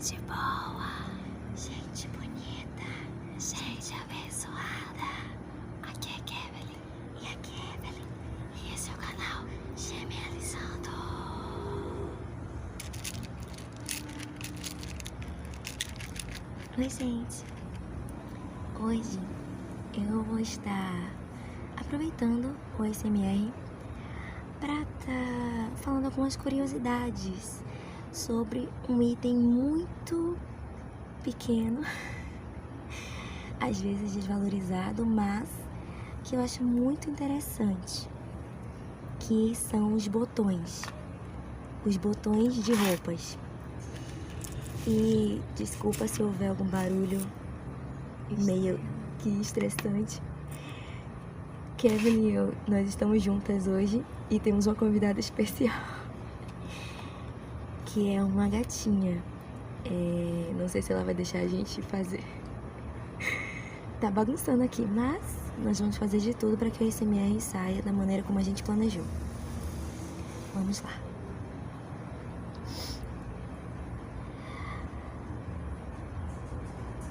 gente boa, gente bonita, gente abençoada. Aqui é Kevin e aqui é Evelyn e esse é o canal Gemelizando. Oi, gente. Hoje eu vou estar aproveitando o ASMR para estar falando algumas curiosidades sobre um item muito pequeno, às vezes desvalorizado, mas que eu acho muito interessante, que são os botões de roupas. E desculpa se houver algum barulho meio que estressante. Kevin e eu, nós estamos juntas hoje e temos uma convidada especial, que é uma gatinha. Não sei se ela vai deixar a gente fazer. Tá bagunçando aqui, mas nós vamos fazer de tudo para que o ASMR saia da maneira como a gente planejou. Vamos lá.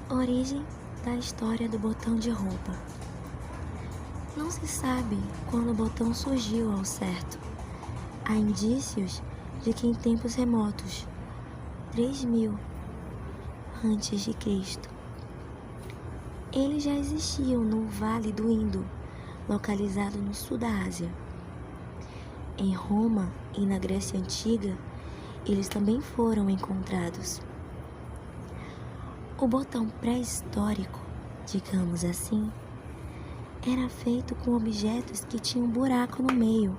Origem da história do botão de roupa. Não se sabe quando o botão surgiu ao certo. Há indícios de que em tempos remotos, 3000 antes de Cristo, eles já existiam no Vale do Indo, localizado no sul da Ásia. Em Roma e na Grécia Antiga, eles também foram encontrados. O botão pré-histórico, digamos assim, era feito com objetos que tinham um buraco no meio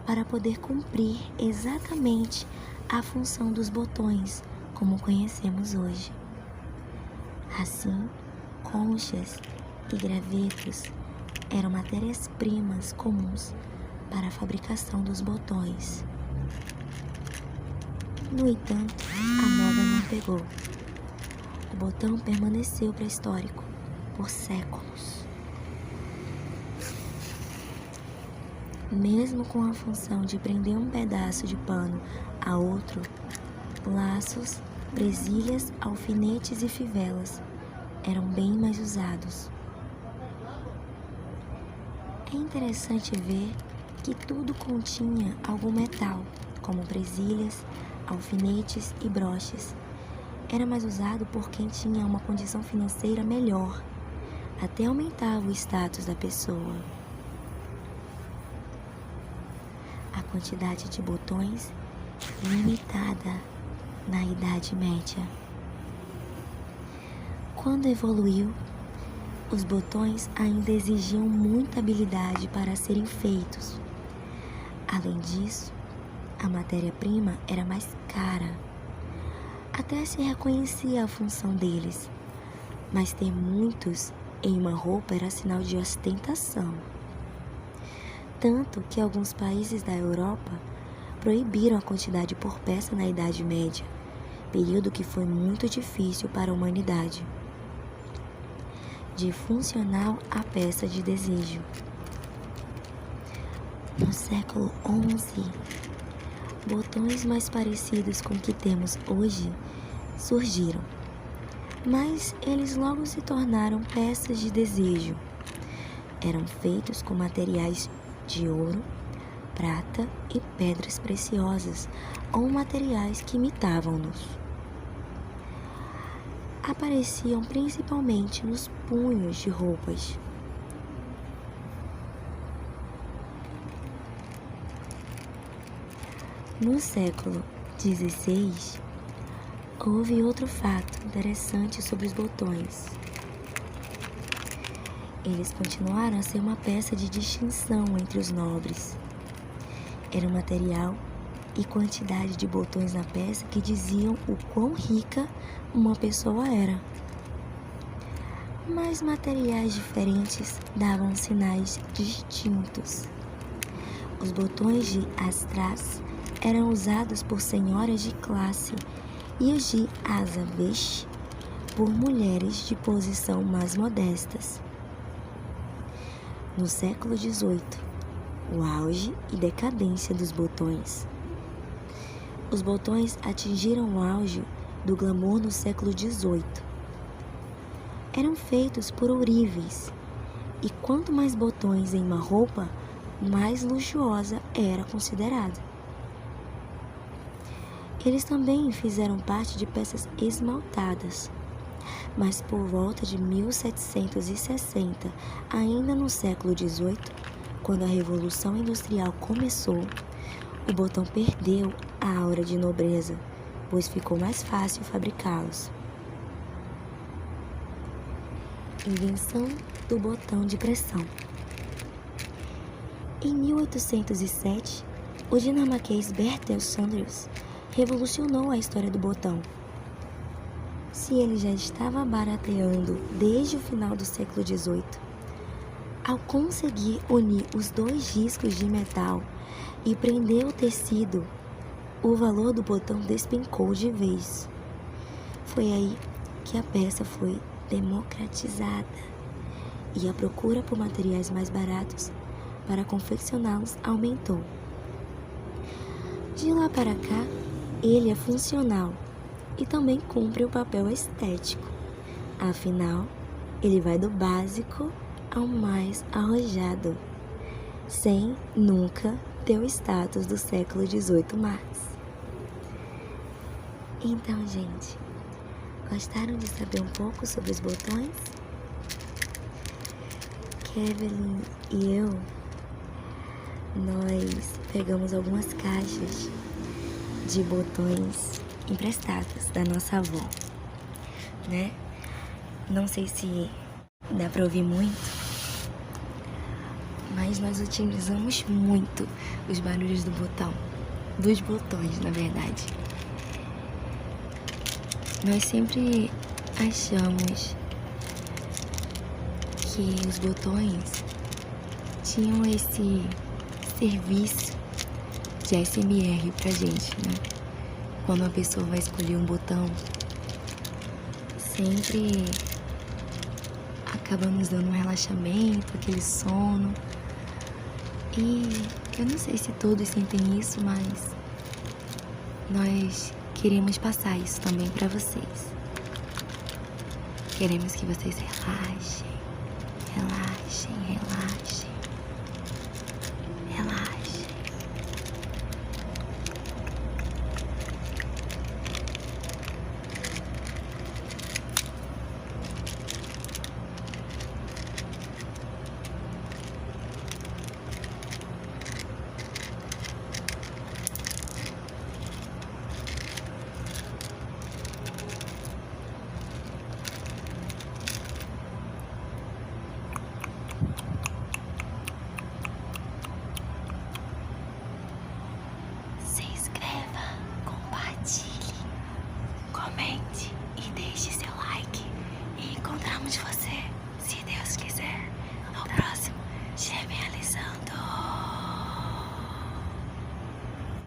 para poder cumprir exatamente a função dos botões como conhecemos hoje. Assim, conchas e gravetos eram matérias-primas comuns para a fabricação dos botões. No entanto, a moda não pegou. O botão permaneceu pré-histórico por séculos. Mesmo com a função de prender um pedaço de pano a outro, laços, presilhas, alfinetes e fivelas eram bem mais usados. É interessante ver que tudo continha algum metal, como presilhas, alfinetes e broches. Era mais usado por quem tinha uma condição financeira melhor, até aumentava o status da pessoa. A quantidade de botões limitada na Idade Média. Quando evoluiu, os botões ainda exigiam muita habilidade para serem feitos. Além disso, a matéria-prima era mais cara. Até se reconhecia a função deles, mas ter muitos em uma roupa era sinal de ostentação. Tanto que alguns países da Europa proibiram a quantidade por peça na Idade Média, período que foi muito difícil para a humanidade. De funcional a peça de desejo. No século XI, botões mais parecidos com o que temos hoje surgiram, mas eles logo se tornaram peças de desejo. Eram feitos com materiais de ouro, prata e pedras preciosas, ou materiais que imitavam-nos. Apareciam principalmente nos punhos de roupas. No século XVI, houve outro fato interessante sobre os botões. Eles continuaram a ser uma peça de distinção entre os nobres. Era um material e quantidade de botões na peça que diziam o quão rica uma pessoa era. Mas materiais diferentes davam sinais distintos. Os botões de astrás eram usados por senhoras de classe e os de azavesh por mulheres de posição mais modestas. No século XVIII, o auge e decadência dos botões. Os botões atingiram o auge do glamour no século XVIII. Eram feitos por ourives, e quanto mais botões em uma roupa, mais luxuosa era considerada. Eles também fizeram parte de peças esmaltadas, mas por volta de 1760, ainda no século XVIII, quando a Revolução Industrial começou, o botão perdeu a aura de nobreza, pois ficou mais fácil fabricá-los. Invenção do botão de pressão. Em 1807, o dinamarquês Bertel Sanders revolucionou a história do botão. Se ele já estava barateando desde o final do século XVIII, ao conseguir unir os dois riscos de metal e prender o tecido, o valor do botão despencou de vez. Foi aí que a peça foi democratizada e a procura por materiais mais baratos para confeccioná-los aumentou. De lá para cá, ele é funcional e também cumpre o papel estético. Afinal, ele vai do básico ao mais arrojado, sem nunca ter o status do século XVIII mais. Então, gente, gostaram de saber um pouco sobre os botões? Kevin e eu, nós pegamos algumas caixas de botões emprestadas da nossa avó, né? Não sei se dá pra ouvir muito, mas nós utilizamos muito os barulhos do botão, dos botões, na verdade. Nós sempre achamos que os botões tinham esse serviço de ASMR pra gente, né? Quando uma pessoa vai escolher um botão, sempre acaba nos dando um relaxamento, aquele sono. E eu não sei se todos sentem isso, mas nós queremos passar isso também pra vocês. Queremos que vocês relaxem, relaxem, relaxem.